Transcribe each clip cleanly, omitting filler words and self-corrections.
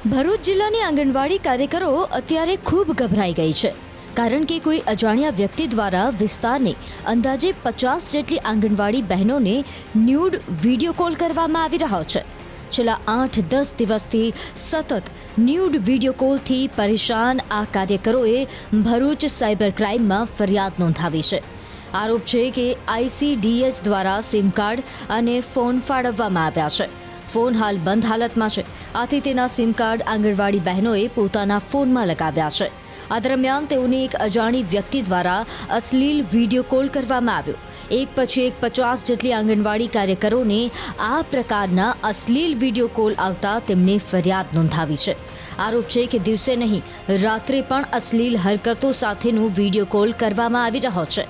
ભરૂચ જિલ્લાની આંગણવાડી કાર્યકરો અત્યારે ખૂબ ગભરાઈ ગઈ છે, કારણ કે કોઈ અજાણ્યા વ્યક્તિ દ્વારા વિસ્તારની અંદાજે 50 જેટલી આંગણવાડી બહેનોને ન્યૂડ વિડીયો કોલ કરવામાં આવી રહ્યો છે। છેલ્લા 8-10 દિવસથી સતત ન્યૂડ વિડીયો કોલથી પરેશાન આ કાર્યકરોએ ભરૂચ સાયબર ક્રાઇમમાં ફરિયાદ નોંધાવી છે। આરોપ છે કે ICDS દ્વારા સિમ કાર્ડ અને ફોન ફાળવવામાં આવ્યા છે। ફોન હાલ બંધ હાલતમાં છે, આથી તેના સિમ કાર્ડ આંગણવાડી બહેનોએ પોતાના ફોનમાં લગાવ્યા છે। આ દરમિયાન તેઓને એક અજાણી વ્યક્તિ દ્વારા અશ્લીલ વિડીયો કોલ કરવામાં આવ્યો। એક પછી એક 50 જેટલી આંગણવાડી કાર્યકરોને આ પ્રકારના અશ્લીલ વિડીયો કોલ આવતા તેમને ફરિયાદ નોંધાવી છે। આરોપ છે કે દિવસે નહીં, રાત્રે પણ અશ્લીલ હરકતો સાથેનો વિડીયો કોલ કરવામાં આવી રહ્યો છે,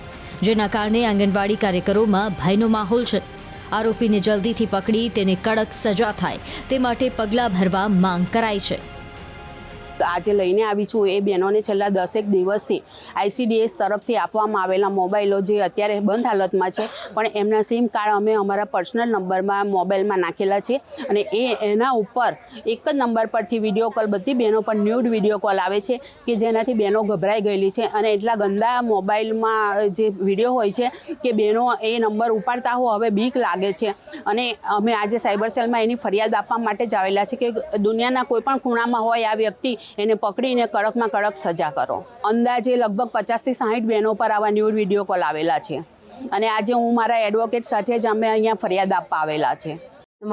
જેના કારણે આંગણવાડી કાર્યકરોમાં ભયનો માહોલ છે। આરોપીને જલ્દીથી પકડી તેને કડક સજા થાય તે માટે પગલાં ભરવા માંગ કરાઈ છે। આજે લઈને આવી છું એ બહેનોને છેલ્લા 10 દિવસથી ICDS તરફથી આપવામાં આવેલા મોબાઈલો જે અત્યારે બંધ હાલતમાં છે, પણ એમના સિમ કાર્ડ અમે અમારા પર્સનલ નંબરમાં મોબાઈલમાં નાખેલા છે અને એના ઉપર એક જ નંબર પરથી વિડીયો કોલ બધી બહેનો પર ન્યૂડ વિડીયો કોલ આવે છે કે જેનાથી બહેનો ગભરાઈ ગયેલી છે અને એટલા ગંદા મોબાઈલમાં જે વિડીયો હોય છે કે બહેનો એ નંબર ઉપાડતા હો હવે બીક લાગે છે અને અમે આજે સાયબર સેલમાં એની ફરિયાદ આપવા માટે જ આવેલા છે કે દુનિયાના કોઈ પણ ખૂણામાં હોય આ વ્યક્તિ એને પકડીને કડકમાં કડક સજા કરો। અંદાજે લગભગ 50 થી 60 બહેનો પર આવા ન્યૂડ વિડીયો કોલ આવેલા છે અને આજે હું મારા એડવોકેટ સાથે જ અમે અહીંયા ફરિયાદ આપવા આવેલા છે।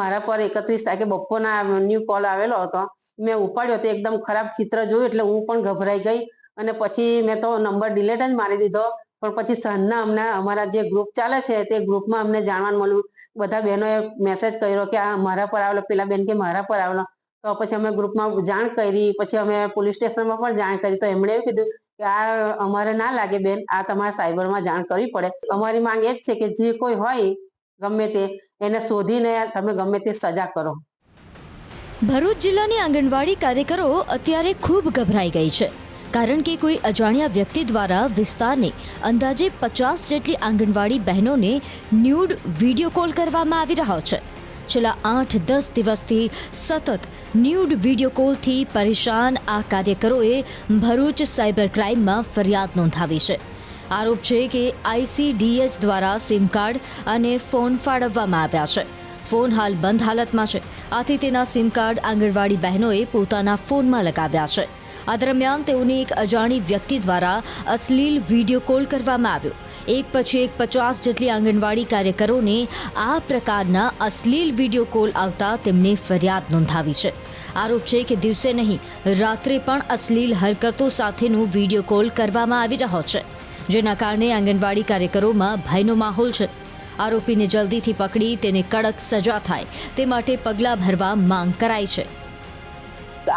મારા પર 31 તારીખે બપોરના ન્યૂ કોલ આવેલો હતો, મેં ઉપાડ્યો તો એકદમ ખરાબ ચિત્ર જોયું એટલે હું પણ ગભરાઈ ગઈ અને પછી મેં તો નંબર ડિલીટ જ મારી દીધો। પણ પછી સાંજના અમને અમારા જે ગ્રુપ ચાલે છે તે ગ્રુપમાં અમને જાણવાનું મળ્યું, બધા બહેનોએ મેસેજ કર્યો કે આ મારા પર આવેલો, પેલા બેન કે મારા પર આવેલો, તો પછી અમે ગ્રુપમાં જાણ કરી, પછી અમે પોલીસ સ્ટેશનમાં પણ જાણ કરી, તો એમણે એવું કીધું કે આ અમારે ના લાગે બેન, આ તમારે સાયબરમાં જાણ કરવી પડે। અમારી માંગ એ જ છે કે જે કોઈ હોય ગમે તે એને શોધીને તમે ગમે તે સજા કરો। ભરૂચ જિલ્લાની આંગણવાડી કાર્યકરો અત્યારે ખૂબ ગભરાઈ ગઈ છે, કારણ કે કોઈ અજાણ્યા વ્યક્તિ દ્વારા વિસ્તારની અંદાજે 50 જેટલી આંગણવાડી બહેનોને ન્યૂડ વિડીયો કોલ કરવામાં આવી રહ્યો છે। છેલ્લા 8-10 દિવસથી સતત ન્યૂડ વિડીયો કોલથી પરેશાન આ કાર્યકરોએ ભરૂચ સાયબર ક્રાઇમમાં ફરિયાદ નોંધાવી છે। આરોપ છે કે ICDS દ્વારા સિમ કાર્ડ અને ફોન ફાળવવામાં આવ્યા છે। ફોન હાલ બંધ હાલતમાં છે, આથી તેના સિમ કાર્ડ આંગણવાડી બહેનોએ પોતાના ફોનમાં લગાવ્યા છે। આ દરમિયાન તેઓને એક અજાણી વ્યક્તિ દ્વારા અશ્લીલ વિડીયો કોલ કરવામાં આવ્યો। એક પછી એક 50 જેટલી આંગણવાડી કાર્યકરોને આ પ્રકારના અશ્લીલ વિડીયો કોલ આવતા તેમને ફરિયાદ નોંધાવી છે। આરોપ છે કે દિવસે નહીં, રાત્રે પણ અશ્લીલ હરકતો સાથેનો વિડીયો કોલ કરવામાં આવી રહ્યો છે, જેના કારણે આંગણવાડી કાર્યકરોમાં ભયનો માહોલ છે। આરોપીને જલ્દીથી પકડી તેને કડક સજા થાય તે માટે પગલાં ભરવા માંગ કરાઈ છે।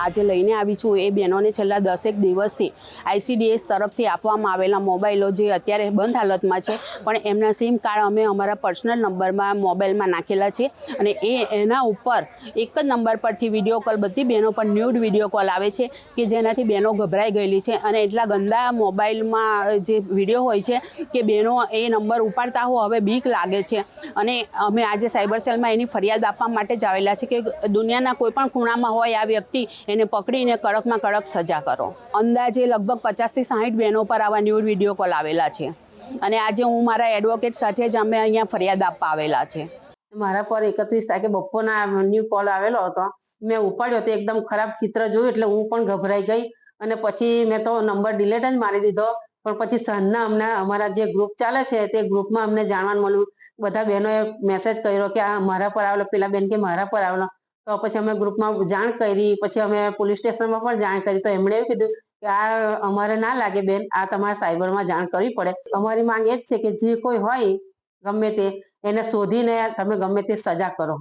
આજે લઈને આવી છું એ બહેનોને છેલ્લા 10 દિવસથી ICDS તરફથી આપવામાં આવેલા મોબાઈલો જે અત્યારે બંધ હાલતમાં છે, પણ એમના સિમ કાર્ડ અમે અમારા પર્સનલ નંબરમાં મોબાઈલમાં નાખેલા છે અને એના ઉપર એક જ નંબર પરથી વિડીયો કોલ બધી બહેનો પર ન્યૂડ વિડીયો કોલ આવે છે કે જેનાથી બહેનો ગભરાઈ ગયેલી છે અને એટલા ગંદા મોબાઈલમાં જે વિડીયો હોય છે કે બહેનો એ નંબર ઉપાડતા હો હવે બીક લાગે છે અને અમે આજે સાયબર સેલમાં એની ફરિયાદ આપવા માટે જ આવેલા છે કે દુનિયાના કોઈ પણ ખૂણામાં હોય આ વ્યક્તિ એને પકડીને કડકમાં કડક સજા કરો। અંદાજે લગભગ 50 થી 60 બહેનો પર આવા ન્યૂડ વિડીયો કોલ આવેલા છે અને આજે હું મારા એડવોકેટ સાથે જ અમે અહીંયા ફરિયાદ આપવા આવેલા છે। મારા પર 31 તારીખે બપોરના ન્યૂ કોલ આવેલો હતો, મેં ઉપાડ્યો તો એકદમ ખરાબ ચિત્ર જોયું એટલે હું પણ ગભરાઈ ગઈ અને પછી મેં તો નંબર ડિલીટ જ મારી દીધો। પણ પછી સાંજના અમને અમારા જે ગ્રુપ ચાલે છે તે ગ્રુપમાં અમને જાણવાનું મળ્યું, બધા બહેનોએ મેસેજ કર્યો કે આ મારા પર આવેલો, પેલા બેન કે મારા પર આવેલો, તો પછી અમે ગ્રુપમાં જાણ કરી, પછી અમે પોલીસ સ્ટેશનમાં પણ જાણ કરી, તો એમણે એવું કીધું કે આ અમારે ના લાગે બેન, આ તમારે સાયબરમાં જાણ કરવી પડે। અમારી માંગ એ જ છે કે જે કોઈ હોય ગમે તે એને શોધીને તમે ગમે તે સજા કરો।